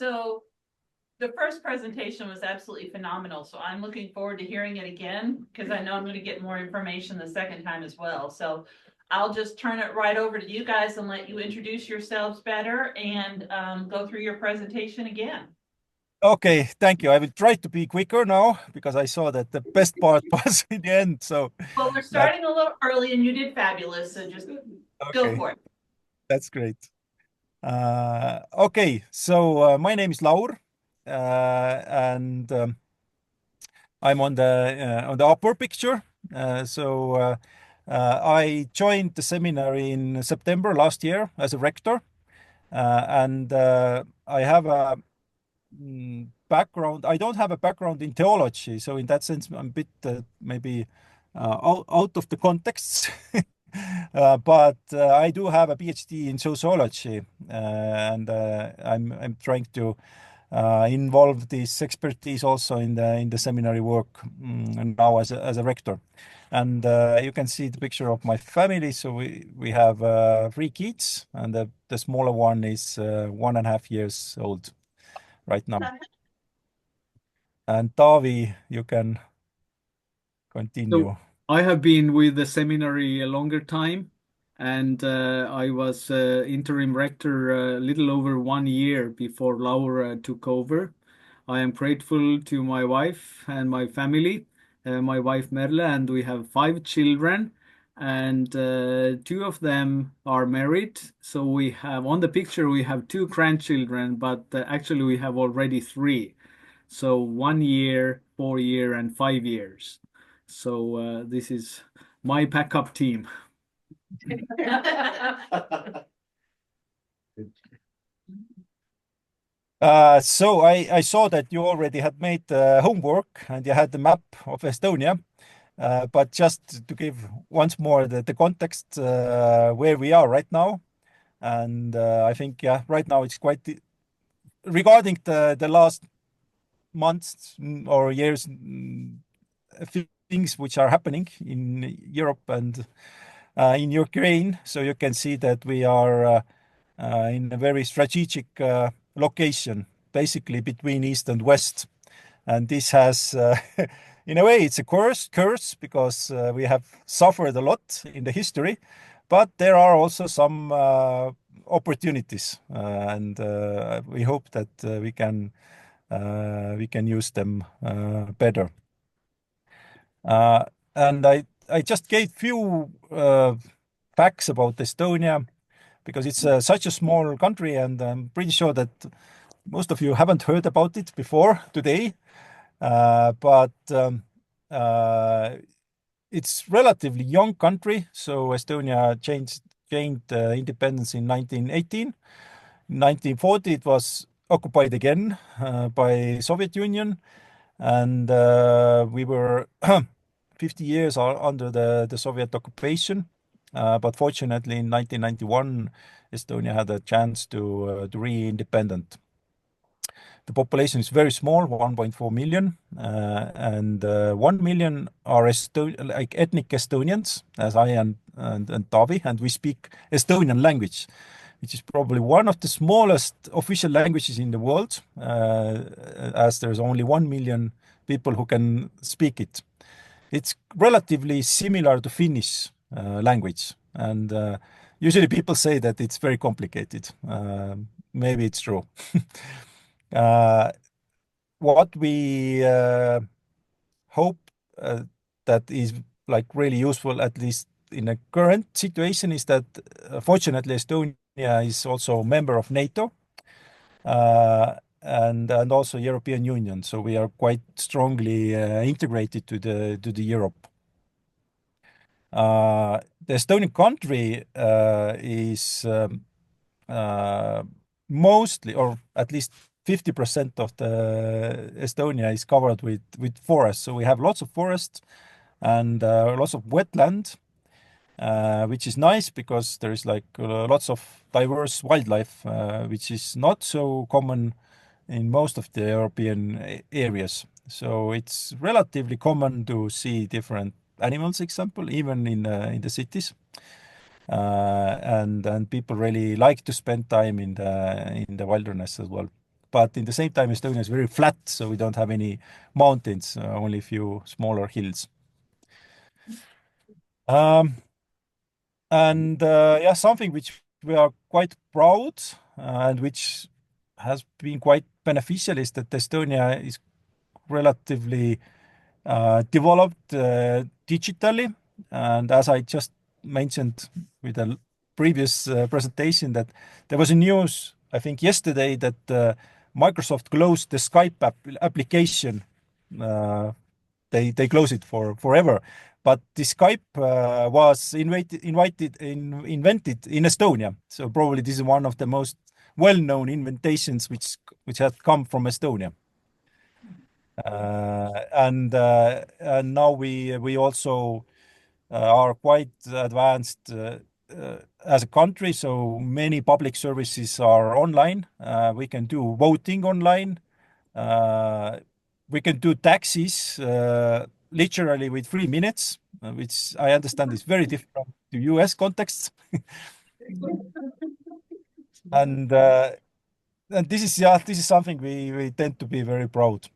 So the first presentation was absolutely phenomenal. So I'm looking forward to hearing it again because I know I'm going to get more information the second time as well. So I'll just turn it right over to you guys and let you introduce yourselves better and go through your presentation again. Okay, thank you. I will try to be quicker now because I saw that the best part was in the end. So Well, we're that starting a little early and you did fabulous. So just go okay, for it. that's great. Okay, so my name is Laur, and I'm on the upper picture. I joined the seminary in September last year as a rector, and I have a background. I don't have a background in theology, so in that sense, I'm a bit maybe out of the context. But I do have a PhD in sociology, and I'm trying to involve this expertise also in the seminary work and now as a rector. And you can see the picture of my family. So we have 3 kids, and the smaller one is 1.5 years old right now. And Taavi, you can So continue. I have been with the seminary a longer time, and I was interim rector a little over 1 year before Laura took over. I am grateful to my wife and my family, my wife Merle, and we have 5 children, and 2 of them are married. So we have on the picture we have 2 grandchildren, but actually we have already 3. So 1 year, 4 year, and 5 years. So this is my backup team. So I saw that you already had made homework and you had the map of Estonia. But just to give once more the context where we are right now. And I think, yeah, right now it's quite regarding the last months or years, things which are happening in Europe and in Ukraine. So you can see that we are in a very strategic location, basically between East and West. And this has, in a way, it's a curse because we have suffered a lot in the history, but there are also some opportunities, and we hope that we can use them better. And I just gave few facts about Estonia because it's such a small country, and I'm pretty sure that most of you haven't heard about it before today. But it's relatively young country. So Estonia gained independence in 1918. In 1940, it was occupied again by Soviet Union, and we were 50 years under the Soviet occupation. But fortunately, in 1991, Estonia had a chance to re-independent. The population is very small, 1.4 million, and 1 million are like ethnic Estonians, as I and Taavi, and we speak Estonian language, which is probably one of the smallest official languages in the world, as there's only 1 million people who can speak it. It's relatively similar to Finnish language, and usually people say that it's very complicated. Maybe it's true. What we hope that is like really useful, at least in a current situation, is that fortunately Estonia is also a member of NATO and also European Union. So we are quite strongly integrated to the Europe. The Estonian country is mostly, or at least 50% of the Estonia is covered with forests. So we have lots of forests and lots of wetland, which is nice because there is like lots of diverse wildlife, which is not so common in most of the European areas. So it's relatively common to see different animals, example, even in the cities. And people really like to spend time in the wilderness as well. but in the same time, Estonia is very flat, so we don't have any mountains, only a few smaller hills. Yeah, something which we are quite proud and which has been quite beneficial is that Estonia is relatively developed digitally. And as I just mentioned with the previous presentation, that there was a news, I think yesterday, that Microsoft closed the Skype application. They closed it forever. But the Skype was invented in Estonia. So probably this is one of the most well-known inventations which has come from Estonia. And now we also are quite advanced as a country. So many public services are online. We can do voting online. We can do taxes literally with 3 minutes, which I understand is very different to US context. And this is something we tend to be very proud.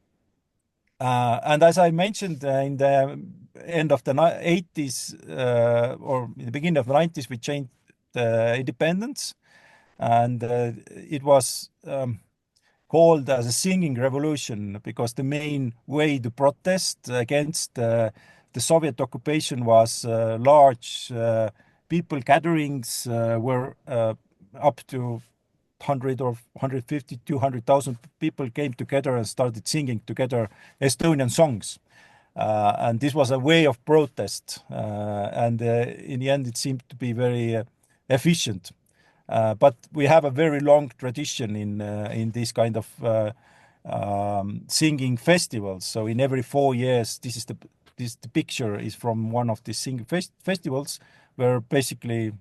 And as I mentioned, in the end of the 80s or in the beginning of the 90s, we changed independence, and it was called as a singing revolution because the main way to protest against the Soviet occupation was large people gatherings were up to 100 or 150, 200,000 people came together and started singing together Estonian songs. And this was a way of protest. And in the end, it seemed to be very efficient. But we have a very long tradition in this kind of singing festivals. So in every 4 years, the picture is from one of these singing festivals where basically,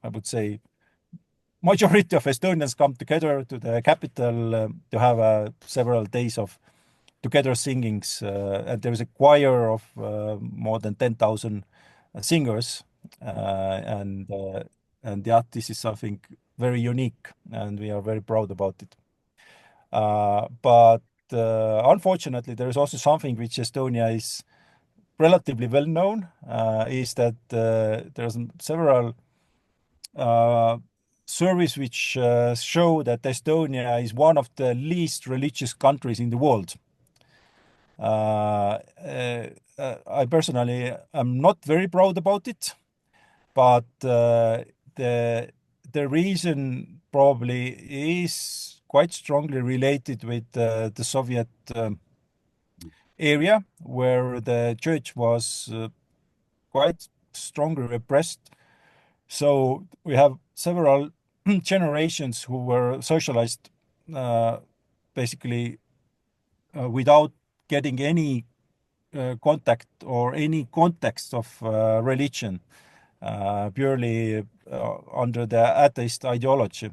I would say, majority of Estonians come together to the capital to have several days of together singings. And there is a choir of more than 10,000 singers. And yeah, this is something very unique, and we are very proud about it. But unfortunately, there is also something which Estonia is relatively well known, is that there's several surveys which show that Estonia is one of the least religious countries in the world. I personally am not very proud about it, but the reason probably is quite strongly related with the Soviet area, where the church was quite strongly repressed. So we have several generations who were socialized basically without getting any contact or any context of religion, purely under the atheist ideology.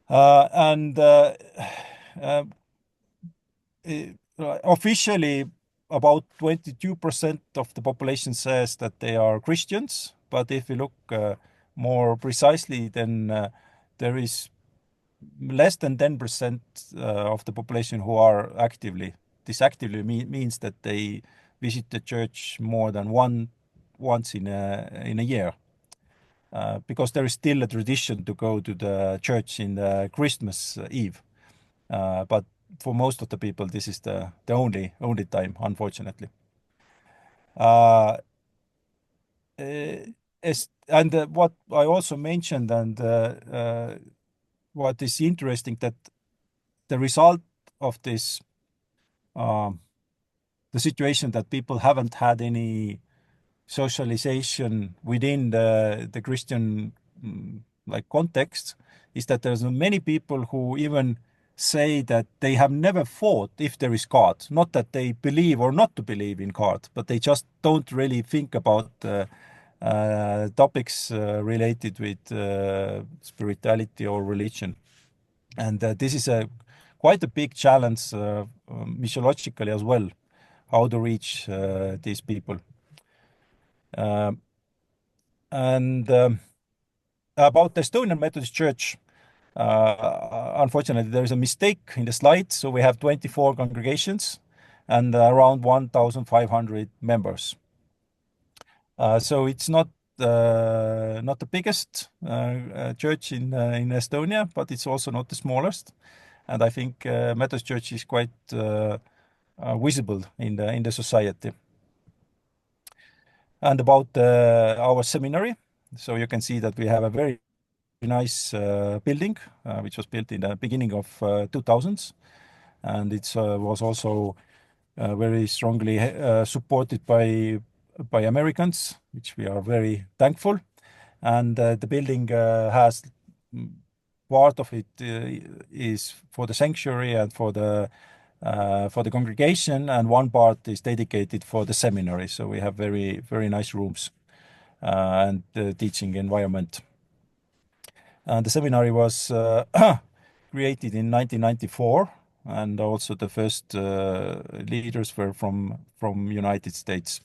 And officially, about 22% of the population says that they are Christians, but if you look more precisely, then there is less than 10% of the population who are actively. This actively means that they visit the church more than once in a year, because there is still a tradition to go to the church in the Christmas Eve. But for most of the people, this is the only time, unfortunately. And what I also mentioned, and what is interesting, that the result of this, the situation that people haven't had any socialization within the Christian like context, is that there's many people who even say that they have never thought if there is God, not that they believe or not to believe in God, but they just don't really think about topics related with spirituality or religion. And this is quite a big challenge missiologically as well, how to reach these people. And about the Estonian Methodist Church, Unfortunately, there is a mistake in the slide, so we have 24 congregations and around 1,500 members. So it's not the biggest church in Estonia, but it's also not the smallest. And I think Methodist Church is quite visible in the society. And about our seminary, so you can see that we have a very nice building, which was built in the beginning of 2000s, and it was also very strongly supported by Americans, which we are very thankful. And the building has part of it is for the sanctuary and for the congregation, and one part is dedicated for the seminary. So we have very, very nice rooms and teaching environment. And the seminary was created in 1994, and also the first leaders were from United States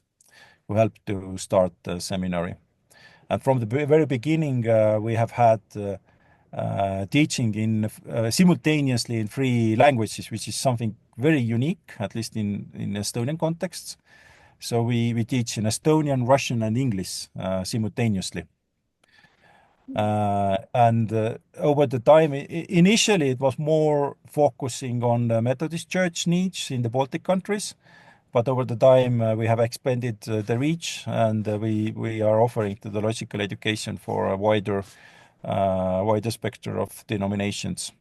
who helped to start the seminary. And from the very beginning, we have had teaching in simultaneously in 3 languages, which is something very unique, at least in Estonian contexts. So we teach in Estonian, Russian, and English simultaneously. And over the time, initially it was more focusing on the Methodist Church needs in the Baltic countries, but over the time we have expanded the reach, and we are offering theological education for a wider spectrum of denominations.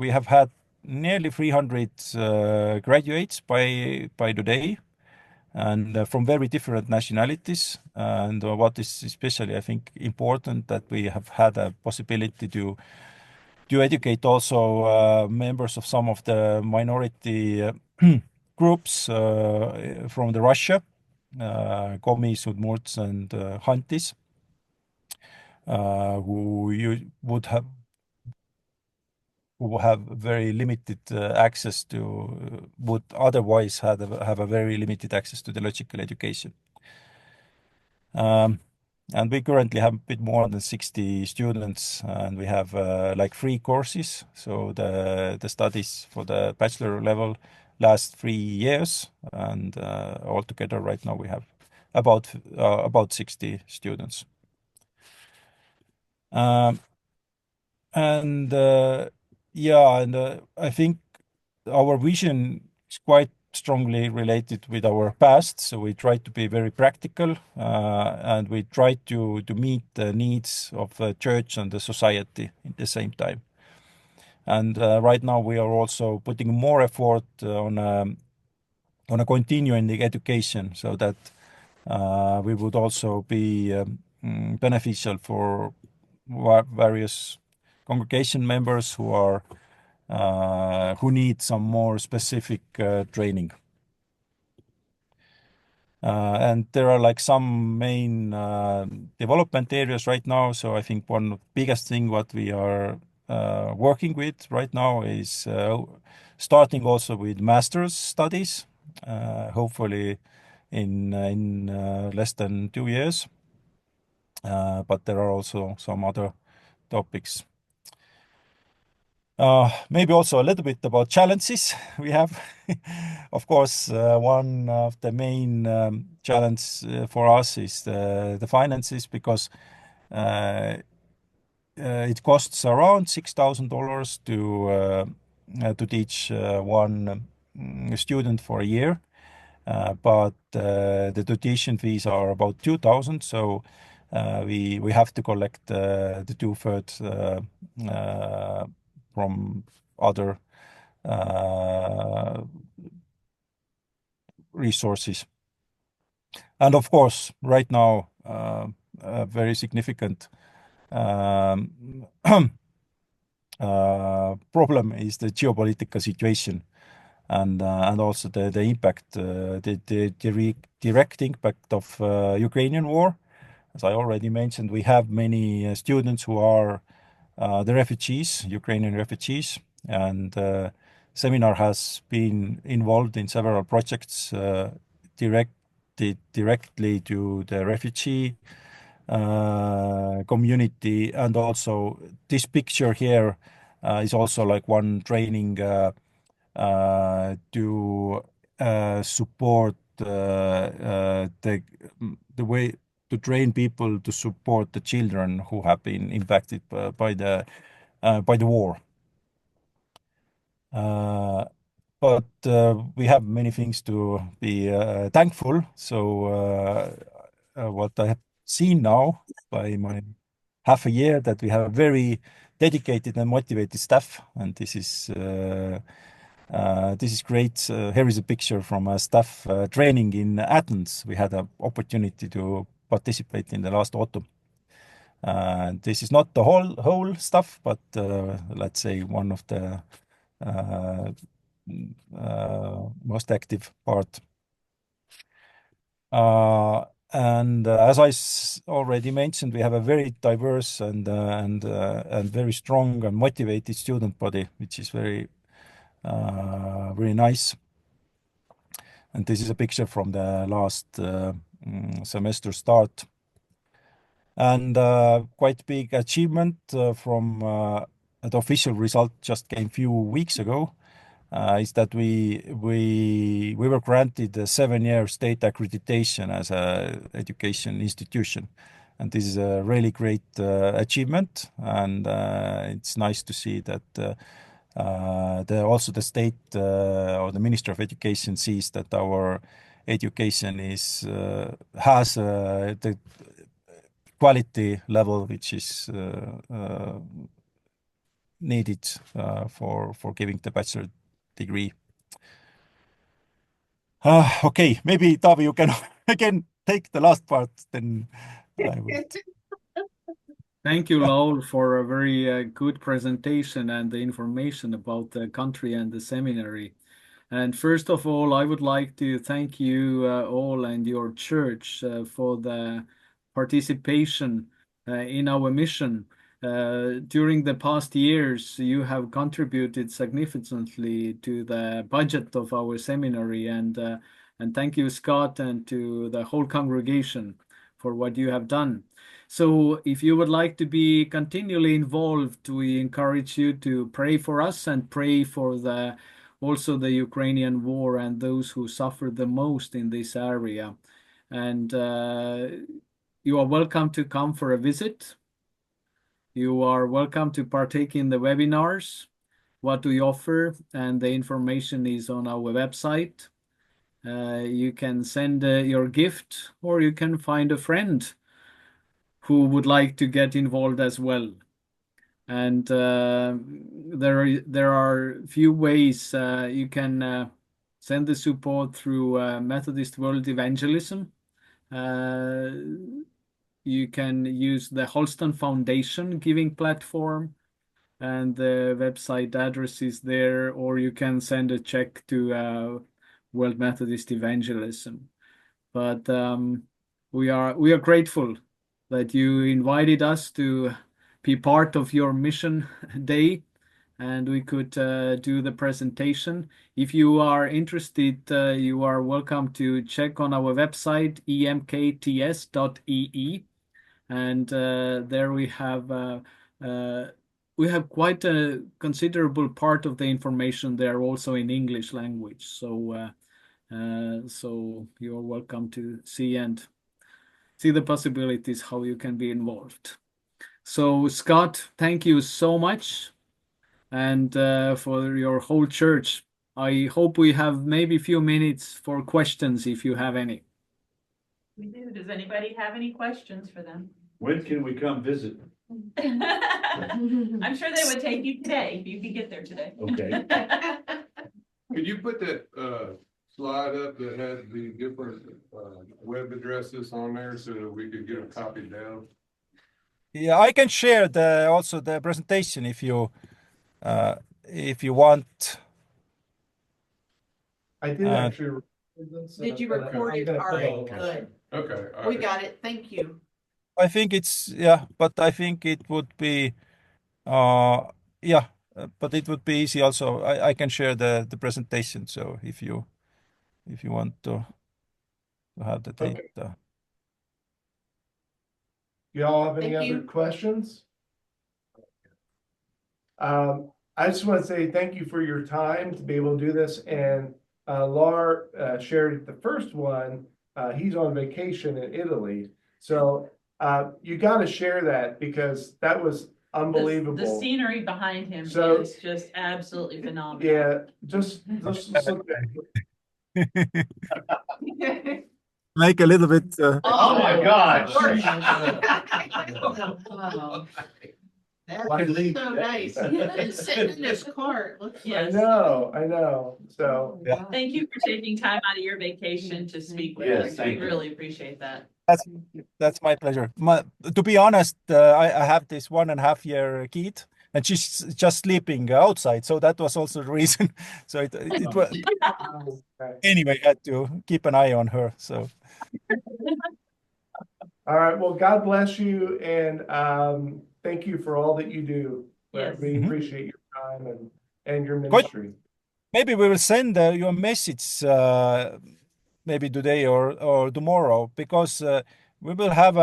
We have had nearly 300 graduates by today, and from very different nationalities. And what is especially, I think, important, that we have had a possibility to educate also members of some of the minority groups from the Russia, Komis, Udmurts, and Hantis, who have very limited access to, would otherwise have a very limited access to the theological education. And we currently have a bit more than 60 students, and we have like 3 courses. So the studies for the bachelor level last 3 years, and altogether right now we have about 60 students. I think our vision is quite strongly related with our past, so we try to be very practical, and we try to meet the needs of the church and the society at the same time. And right now we are also putting more effort on a continuing education, so that we would also be beneficial for various congregation members who need some more specific training. And there are like some main development areas right now. So I think one of the biggest thing what we are working with right now is starting also with master's studies, hopefully in less than 2 years. But there are also some other topics. Maybe also a little bit about challenges we have. Of course, one of the main challenge for us is the finances, because it costs around $6,000 to teach one student for a year. But the tuition fees are about 2,000, so we have to collect the 2/3 from other resources. And of course, right now, a very significant problem is the geopolitical situation, and also the impact, the direct impact of Ukrainian war. As I already mentioned, we have many students who are the refugees, Ukrainian refugees, and seminar has been involved in several projects connected directly to the refugee community. And also this picture here is also like one training to support the way to train people to support the children who have been impacted by the war. But we have many things to be thankful. So what I have seen now by my half a year, that we have a very dedicated and motivated staff, and this is great. Here is a picture from a staff training in Athens. We had an opportunity to participate in the last autumn. This is not the whole stuff, but let's say one of the most active part. And as I already mentioned, we have a very diverse and very strong and motivated student body, which is very nice. And this is a picture from the last semester start. And quite big achievement from the official result just came few weeks ago. Is that we were granted a 7-year state accreditation as a education institution, and this is a really great achievement. And it's nice to see that also the state or the Minister of Education sees that our education has the quality level which is needed for giving the bachelor degree. Okay, maybe Taavi, you can again take the last part, then I will. Thank you, Laul, for a very good presentation and the information about the country and the seminary. And first of all, I would like to thank you all and your church for the participation in our mission. During the past years, you have contributed significantly to the budget of our seminary, and thank you, Scott, and to the whole congregation for what you have done. So if you would like to be continually involved, we encourage you to pray for us and pray for also the Ukrainian war and those who suffer the most in this area. And you are welcome to come for a visit. You are welcome to partake in the webinars, what we offer, and the information is on our website. You can send your gift, or you can find a friend who would like to get involved as well. And there are few ways you can send the support through Methodist World Evangelism. You can use the Holston Foundation giving platform, and the website address is there, or you can send a check to World Methodist Evangelism. But we are grateful that you invited us to be part of your mission day, and we could do the presentation. If you are interested, you are welcome to check on our website, emkts.ee, and there we have quite a considerable part of the information there also in English language. So you're welcome to see the possibilities how you can be involved. So Scott, thank you so much, and for your whole church. I hope we have maybe a few minutes for questions if you have any. We do. Does anybody have any questions for them? When can we come visit? I'm sure they would take you today if you could get there today. Okay. Could you put that slide up that has the different web addresses on there so that we could get a copy down? Yeah, I can share also the presentation if you want. I did actually. Did you record it? All right, good. Okay. We got it. Thank you. I think but I think it would be, but it would be easy also. I can share the presentation. So if you want to to have the date. Y'all have any Thank other you. questions? I just want to say thank you for your time to be able to do this. And Lar shared the first one. He's on vacation in Italy. So you got to share that because that was unbelievable. The scenery behind him So- is just absolutely phenomenal. Yeah, just look at Make a little bit. Oh my gosh. Wow. That's so nice. And sitting in his car, it looks Yes. I know. So Yeah. Thank you for taking time out of your vacation to speak with Yes, us. We thank you. really appreciate that. That's my pleasure. To be honest, I have this 1.5-year kid, and she's just sleeping outside. So that was also the reason. So it was anyway. I had to keep an eye on her. So all right. Well, God bless you, and thank you for all that you do. Yes. We Mhm. appreciate your time and your ministry. maybe we will send you a message maybe today or tomorrow, because we will have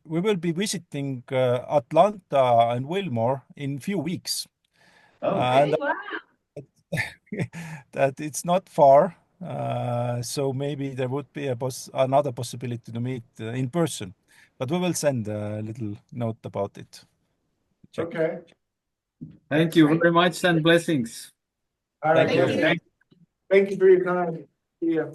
we will be visiting Atlanta and Wilmore in few weeks. And Wow. that it's not far, so maybe there would be another possibility to meet in person, but we will send a little note about it. Check. Okay. Thank you very much and blessings. All right. Thank you. Thank you for your time. See ya.